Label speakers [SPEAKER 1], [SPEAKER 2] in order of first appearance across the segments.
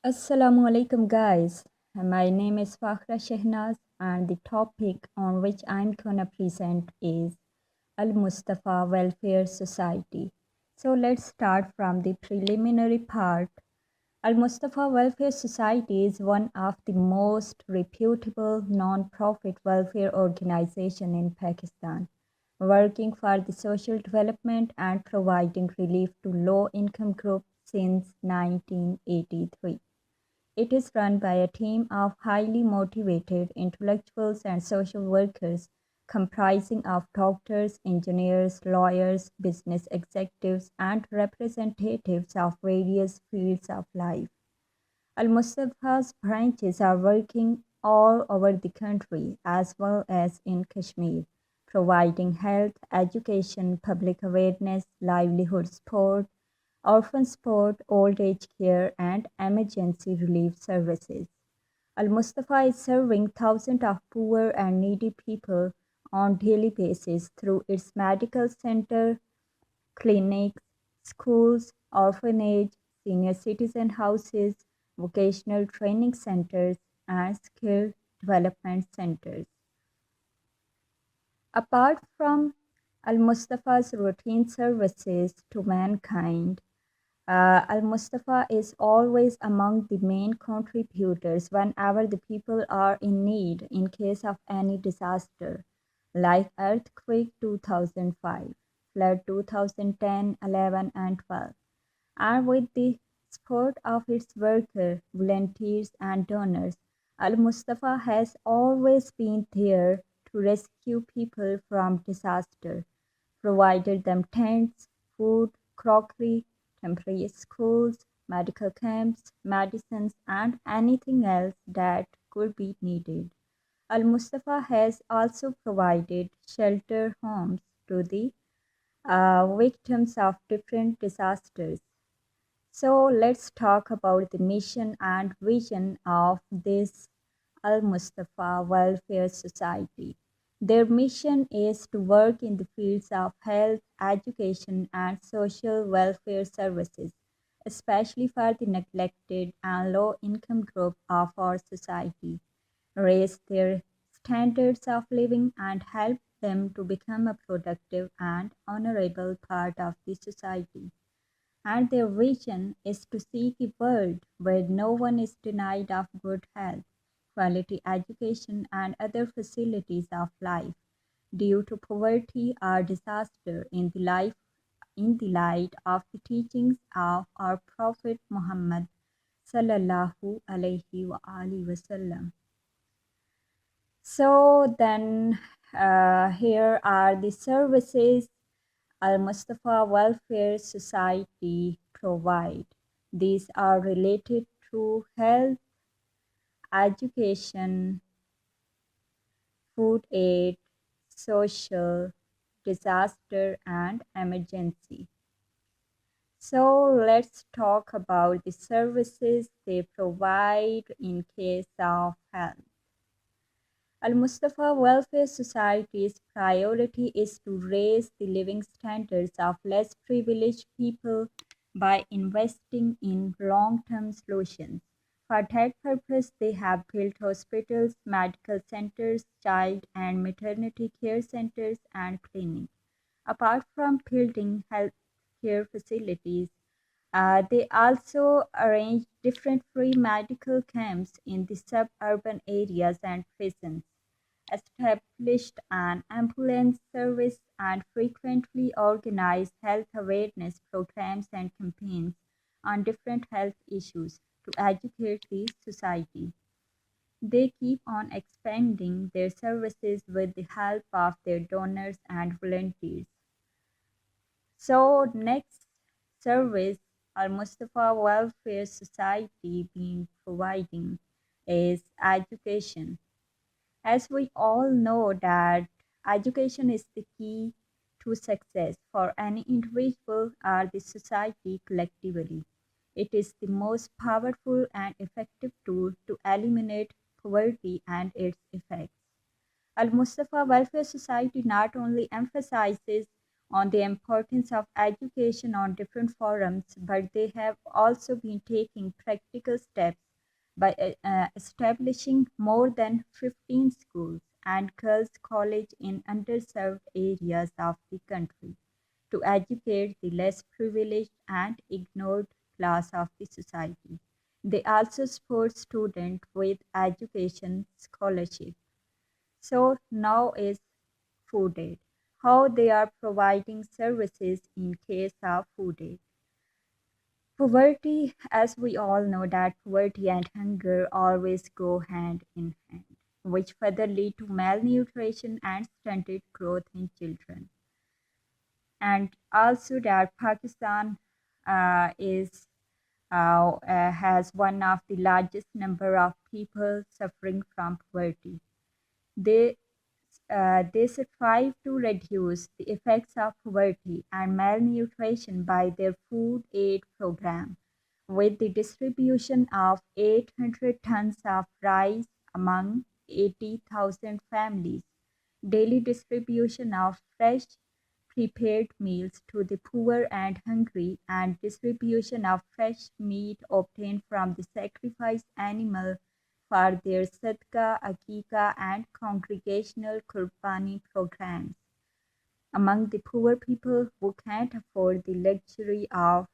[SPEAKER 1] Assalamu alaikum, guys. My name is Fakhra Shehnaz, and the topic on which I'm gonna present is Al Mustafa Welfare Society. So, let's start from the preliminary part. Al Mustafa Welfare Society is one of the most reputable non-profit welfare organization in Pakistan, working for the social development and providing relief to low-income groups since 1983. It is run by a team of highly motivated intellectuals and social workers comprising of doctors, engineers, lawyers, business executives, and representatives of various fields of life. Al Mustafa's branches are working all over the country as well as in Kashmir, providing health, education, public awareness, livelihood support, orphan support, old age care, and emergency relief services. Al Mustafa is serving thousands of poor and needy people on daily basis through its medical center, clinics, schools, orphanage, senior citizen houses, vocational training centers, and skill development centers. Apart from Al Mustafa's routine services to mankind, Al Mustafa is always among the main contributors whenever the people are in need in case of any disaster, like earthquake 2005, flood 2010, 11, and 12. And with the support of its workers, volunteers, and donors, Al Mustafa has always been there to rescue people from disaster, provided them tents, food, crockery, temporary schools, medical camps, medicines, and anything else that could be needed. Al Mustafa has also provided shelter homes to the victims of different disasters. So let's talk about the mission and vision of this Al Mustafa Welfare Society. Their mission is to work in the fields of health, education, and social welfare services, especially for the neglected and low income group of our society, raise their standards of living, and help them to become a productive and honorable part of the society. And their vision is to see a world where no one is denied of good health, quality education, and other facilities of life due to poverty or disaster in the light of the teachings of our Prophet Muhammad sallallahu alaihi wa alihi wasallam. So then here are the services Al Mustafa Welfare Society provide. These are related to health, education, food aid, social, disaster, and emergency. So let's talk about the services they provide in case of health. Al Mustafa Welfare Society's priority is to raise the living standards of less privileged people by investing in long term solutions. For that purpose, they have built hospitals, medical centers, child and maternity care centers, and clinics. Apart from building health care facilities, they also arrange different free medical camps in the suburban areas and prisons, established an ambulance service, and frequently organize health awareness programs and campaigns on different health issues to educate the society. They keep on expanding their services with the help of their donors and volunteers. So, next service Al Mustafa Welfare Society being providing is education. As we all know that education is the key to success for any individual or the society collectively. It is the most powerful and effective tool to eliminate poverty and its effects. Al Mustafa Welfare Society not only emphasizes on the importance of education on different forums, but they have also been taking practical steps by establishing more than 15 schools and girls' college in underserved areas of the country to educate the less privileged and ignored class of the society. They also support students with education scholarship. So now is food aid. How they are providing services in case of food aid. Poverty, as we all know that poverty and hunger always go hand in hand, which further lead to malnutrition and stunted growth in children. And also that Pakistan is has one of the largest number of people suffering from poverty. They they strive to reduce the effects of poverty and malnutrition by their food aid program, with the distribution of 800 tons of rice among 80,000 families, daily distribution of fresh prepared meals to the poor and hungry, and distribution of fresh meat obtained from the sacrificed animal for their Sadqa, Akika, and congregational Qurbani programs among the poor people who can't afford the luxury of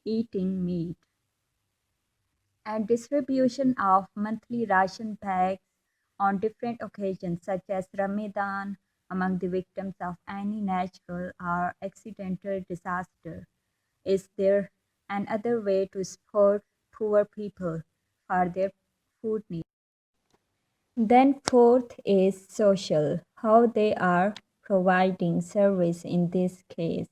[SPEAKER 1] eating meat, and distribution of monthly ration bags on different occasions such as Ramadan among the victims of any natural or accidental disaster. Is there another way to support poor people for their food needs? Then fourth is social, how they are providing service in this case.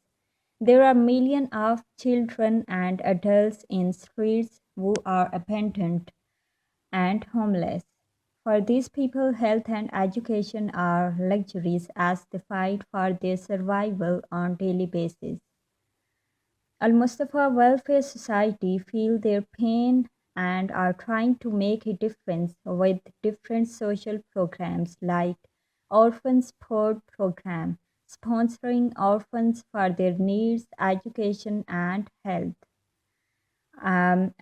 [SPEAKER 1] There are millions of children and adults in streets who are abandoned and homeless. For these people, health and education are luxuries as they fight for their survival on daily basis. Al Mustafa Welfare Society feel their pain and are trying to make a difference with different social programs like Orphan Support Program, sponsoring orphans for their needs, education and health. And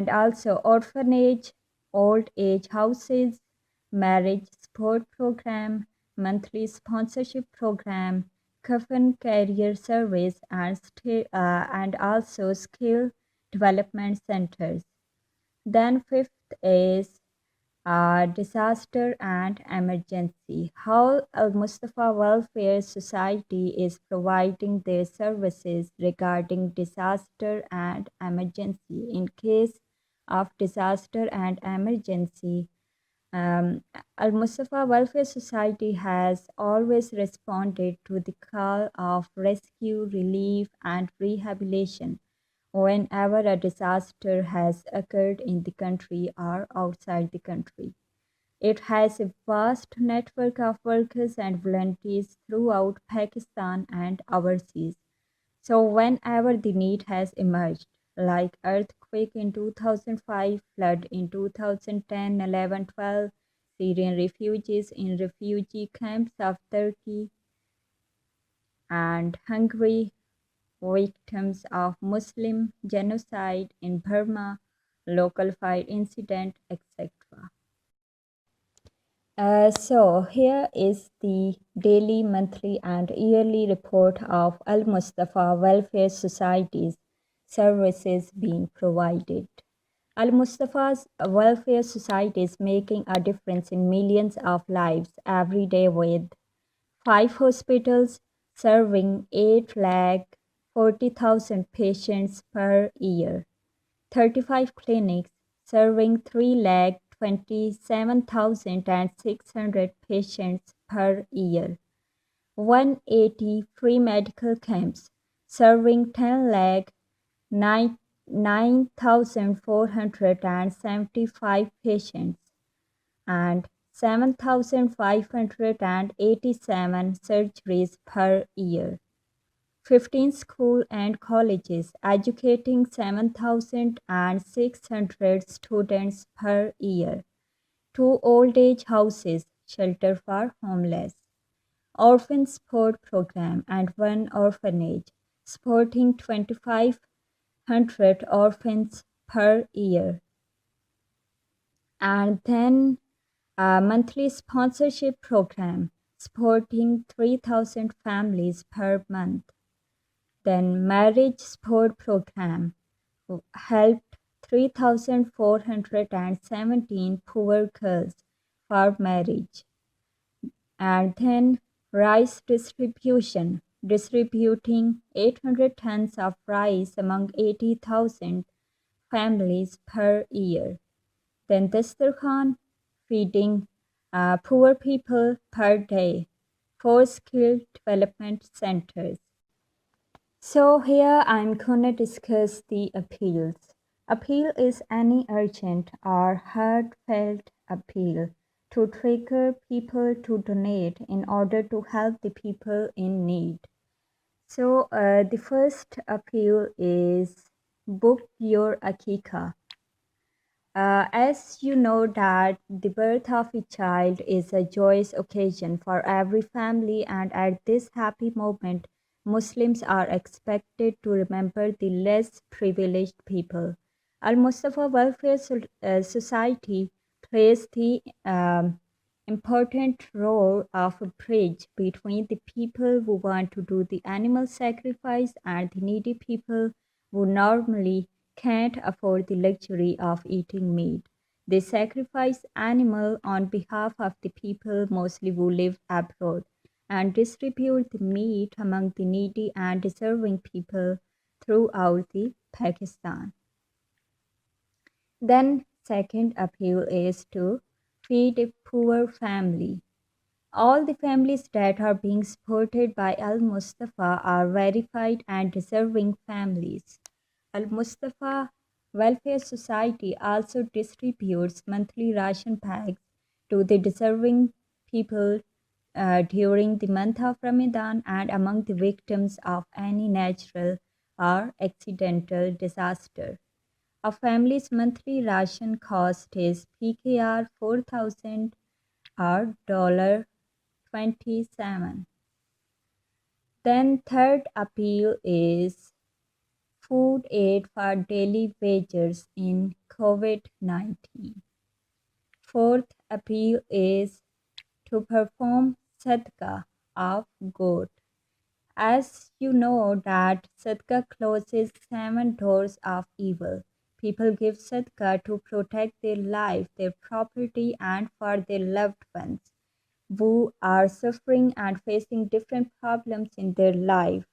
[SPEAKER 1] also orphanage, old age houses, marriage support program, monthly sponsorship program, coven career service, and also skill development centers. Then fifth is disaster and emergency. How Al Mustafa Welfare Society is providing their services regarding disaster and emergency. In case of disaster and emergency, um, Al Mustafa Welfare Society has always responded to the call of rescue, relief, and rehabilitation whenever a disaster has occurred in the country or outside the country. It has a vast network of workers and volunteers throughout Pakistan and overseas. So, whenever the need has emerged, like earthquake in 2005, flood in 2010, 11, 12, Syrian refugees in refugee camps of Turkey and Hungary, victims of Muslim genocide in Burma, local fire incident, etc. So here is the daily, monthly, and yearly report of Al Mustafa Welfare Society's services being provided. Al Mustafa's Welfare Society is making a difference in millions of lives every day with 5 hospitals serving 8 lakh 40,000 patients per year, 35 clinics serving 3 lakh 27,600 patients per year, 180 free medical camps serving 10 lakh 9,475 patients, and 7,587 surgeries per year. 15 schools and colleges educating 7,600 students per year. 2 old age houses, shelter for homeless. orphan support program, and one orphanage, supporting 2,500 orphans per year. And then a monthly sponsorship program, supporting 3,000 families per month. Then marriage support program, helped 3,417 poor girls for marriage. And then rice distribution, distributing 800 tons of rice among 80,000 families per year. Then Dastarkhan, feeding poor people per day, 4 skill development centers. So here I'm gonna discuss the appeals. Appeal is any urgent or heartfelt appeal to trigger people to donate in order to help the people in need. So the first appeal is book your akika. As you know that the birth of a child is a joyous occasion for every family, and at this happy moment, Muslims are expected to remember the less privileged people. Al Mustafa Welfare Society plays the important role of a bridge between the people who want to do the animal sacrifice and the needy people who normally can't afford the luxury of eating meat. They sacrifice animal on behalf of the people mostly who live abroad and distribute the meat among the needy and deserving people throughout the Pakistan. Then second appeal is to feed a poor family. All the families that are being supported by Al Mustafa are verified and deserving families. Al Mustafa Welfare Society also distributes monthly ration packs to the deserving people during the month of Ramadan and among the victims of any natural or accidental disaster. A family's monthly ration cost is PKR 4,000 or $27. Then third appeal is food aid for daily wages in COVID-19. Fourth appeal is to perform sadhka of goat. As you know that sadhka closes 7 doors of evil. People give sadhka to protect their life, their property, and for their loved ones who are suffering and facing different problems in their life.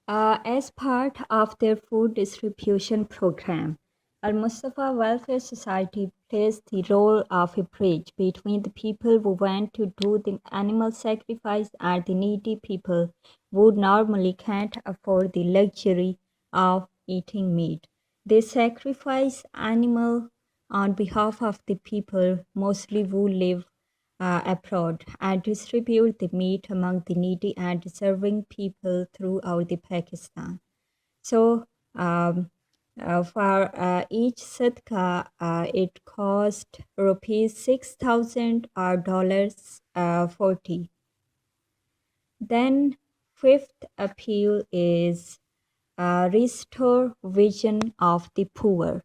[SPEAKER 1] As part of their food distribution program, Al Mustafa Welfare Society plays the role of a bridge between the people who want to do the animal sacrifice and the needy people who normally can't afford the luxury of eating meat. They sacrifice animal on behalf of the people, mostly who live abroad, and distribute the meat among the needy and deserving people throughout the Pakistan. So for each sadka, it cost rupees 6,000 or dollars 40. Then fifth appeal is restore vision of the poor.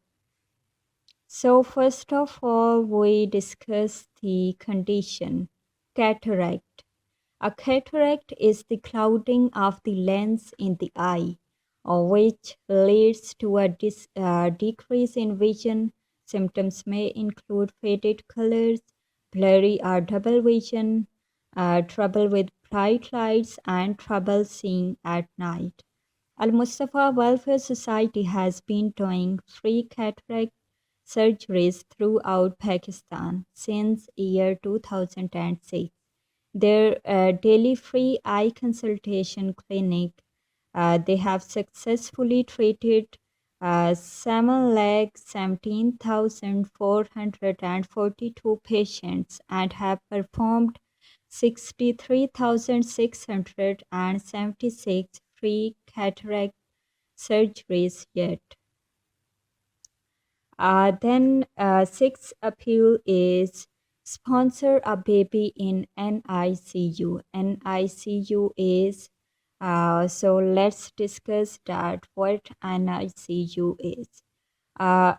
[SPEAKER 1] So first of all, we discuss the condition, cataract. A cataract is the clouding of the lens in the eye, which leads to a decrease in vision. Symptoms may include faded colors, blurry or double vision, trouble with bright lights, and trouble seeing at night. Al Mustafa Welfare Society has been doing free cataract surgeries throughout Pakistan since year 2006. Their daily free eye consultation clinic, they have successfully treated 7,17,442 patients and have performed 63,676 free cataract surgeries yet. Then sixth appeal is Sponsor a baby in NICU. NICU is, so let's discuss that what NICU is. A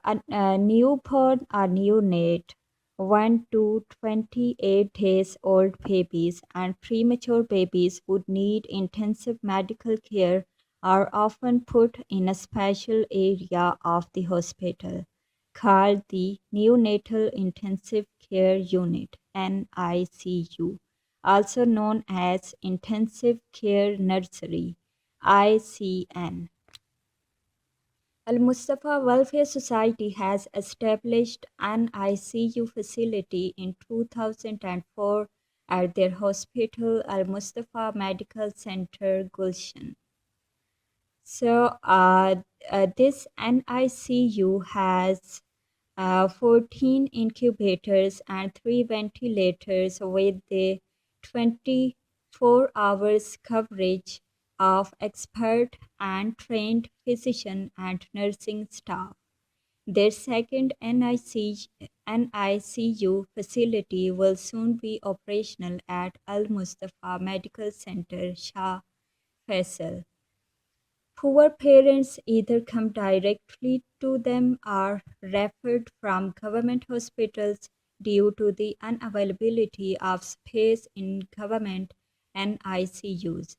[SPEAKER 1] newborn or neonate, 1 to 28 days old babies and premature babies would need intensive medical care are often put in a special area of the hospital called the Neonatal Intensive Care Unit (NICU), also known as Intensive Care Nursery (ICN). Al Mustafa Welfare Society has established an ICU facility in 2004 at their hospital, Al Mustafa Medical Center, Gulshan. So, this NICU has 14 incubators and 3 ventilators with the 24 hours coverage of expert and trained physician and nursing staff. Their second NICU facility will soon be operational at Al Mustafa Medical Center, Shah Faisal. Poor parents either come directly to them or referred from government hospitals due to the unavailability of space in government NICUs.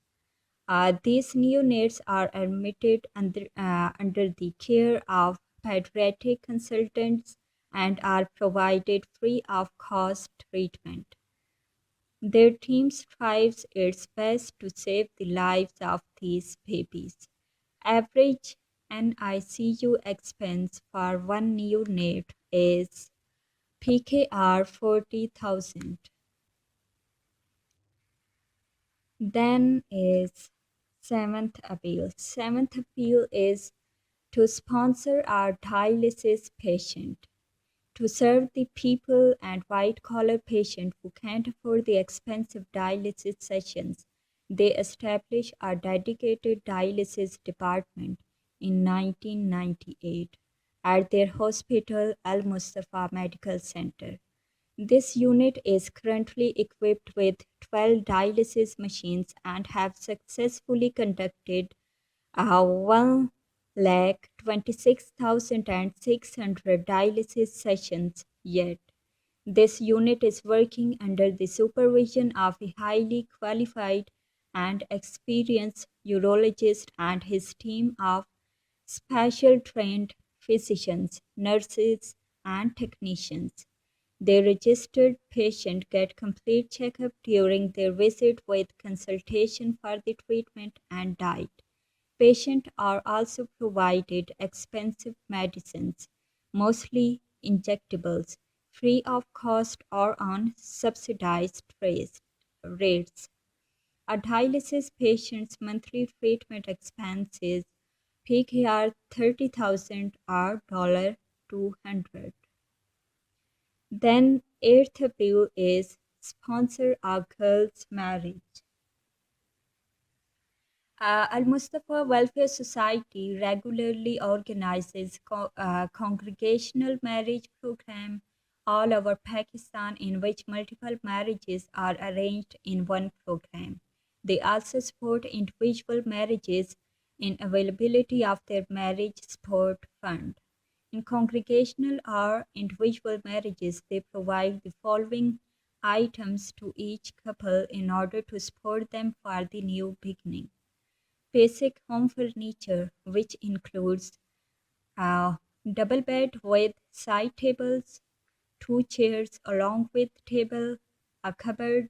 [SPEAKER 1] These neonates are admitted under the care of pediatric consultants and are provided free of cost treatment. Their team strives its best to save the lives of these babies. Average NICU expense for one neonate is PKR 40,000. Then is seventh appeal. Seventh appeal is to sponsor our dialysis patient. To serve the people and white collar patient who can't afford the expensive dialysis sessions, they established a dedicated dialysis department in 1998 at their hospital Al Mustafa Medical Center. This unit is currently equipped with 12 dialysis machines and have successfully conducted 1,26,600 dialysis sessions yet. This unit is working under the supervision of a highly qualified and experienced urologist and his team of special trained physicians, nurses, and technicians. The registered patient get complete checkup during their visit with consultation for the treatment and diet. Patients are also provided expensive medicines, mostly injectables, free of cost or on subsidized rates. A dialysis patient's monthly treatment expenses PKR 30,000 or $200. Then eighth bill is sponsor a girl's marriage. Al Mustafa Welfare Society regularly organizes congregational marriage program all over Pakistan in which multiple marriages are arranged in one program. They also support individual marriages in availability of their marriage support fund. In congregational or individual marriages, they provide the following items to each couple in order to support them for the new beginning: basic home furniture, which includes a double bed with side tables, two chairs along with table, a cupboard,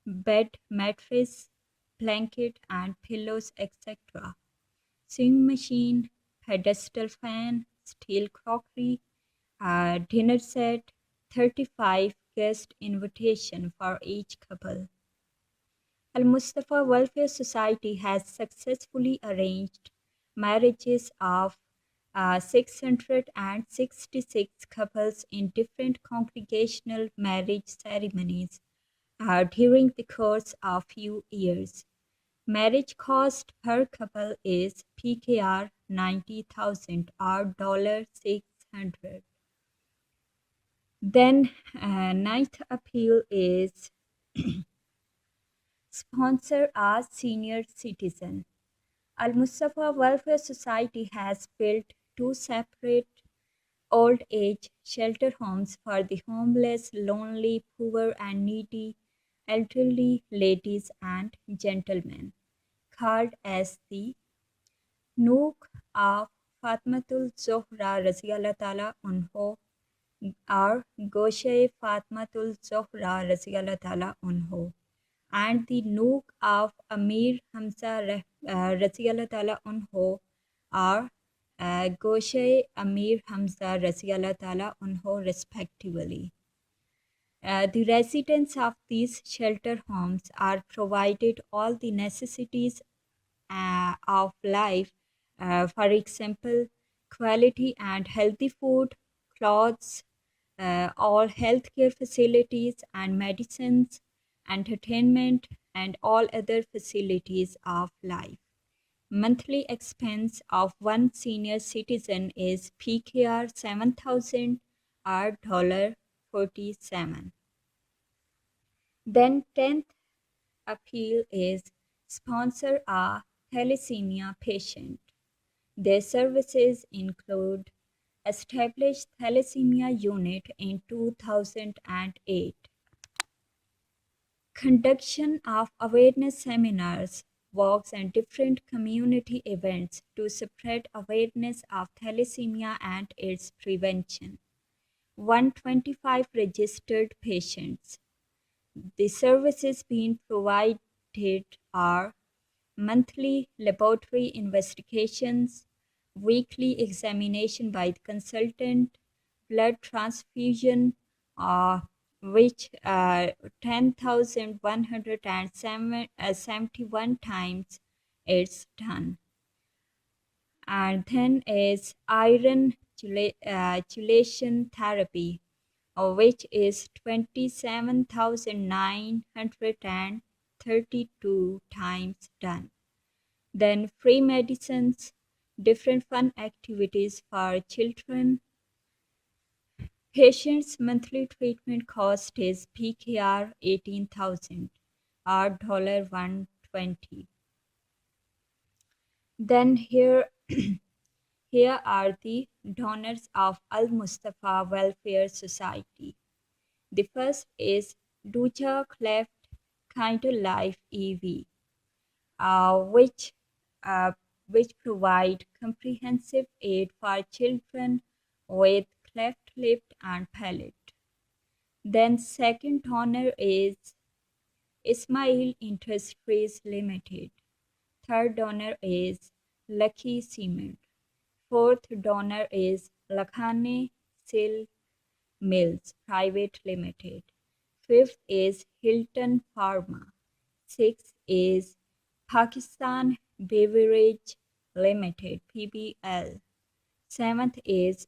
[SPEAKER 1] bed mattress, blanket and pillows, etc. Sewing machine, pedestal fan, steel crockery, a dinner set, 35 guest invitation for each couple. Al Mustafa Welfare Society has successfully arranged marriages of 666 couples in different congregational marriage ceremonies during the course of few years. Marriage cost per couple is PKR 90,000 or $600. Then, ninth appeal is sponsor a senior citizen. Al Mustafa Welfare Society has built two separate old age shelter homes for the homeless, lonely, poor, and needy elderly ladies and gentlemen, called as the Nook of Fatmatul Zohra Raziallah Ta'ala Unho or Goshe Fatmatul Zohra Raziallah Ta'ala Unho, and the Nook of Amir Hamza Raziallah Ta'ala Unho or Goshe Amir Hamza Raziallah Ta'ala Unho respectively. The residents of these shelter homes are provided all the necessities of life, for example, quality and healthy food, clothes, all healthcare facilities and medicines, entertainment, and all other facilities of life. Monthly expense of one senior citizen is PKR 7,000 or $47. Then 10th appeal is sponsor a thalassemia patient. Their services include established thalassemia unit in 2008, conduction of awareness seminars, walks and different community events to spread awareness of thalassemia and its prevention. 125 registered patients. The services being provided are monthly laboratory investigations, weekly examination by the consultant, blood transfusion, which 10,171 times it's done. And then is iron chelation therapy, which is 27,932 times done. Then free medicines, different fun activities for children. Patients' monthly treatment cost is PKR 18,000 or $120. Then here are the donors of Al Mustafa Welfare Society. The first is Duja Cleft Kinder Life EV, uh, which uh, which provide comprehensive aid for children with cleft lip and palate. Then second donor is Ismail Industries Limited. Third donor is Lucky Cement. Fourth donor is Lakhane Silk Mills Private Limited. Fifth is Hilton Pharma. Sixth is Pakistan Beverage Limited (PBL). Seventh is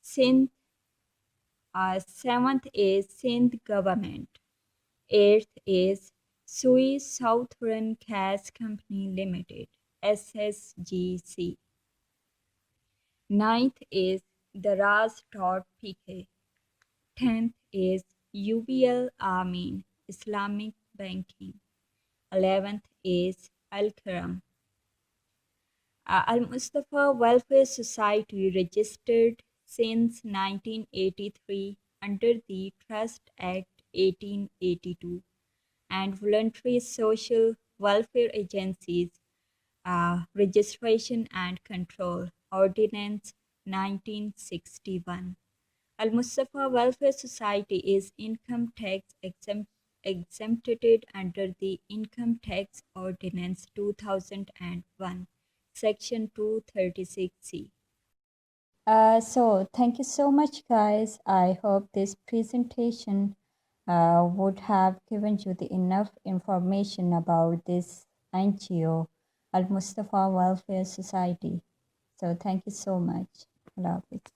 [SPEAKER 1] Sindh. Seventh is Sindh Government. Eighth is Sui Southern Gas Company Limited (SSGC). Ninth is Daraz.pk. 10th is UBL Amin Islamic Banking. 11th is Al Karam. Al Mustafa Welfare Society registered since 1983 under the Trust Act 1882 and Voluntary Social Welfare Agencies Registration and Control Ordinance 1961. Al Mustafa Welfare Society is income tax exempted under the Income Tax Ordinance 2001, Section 236C. So thank you so much, guys. I hope this presentation would have given you the enough information about this NGO, Al Mustafa Welfare Society. So thank you so much. Allah Hafiz.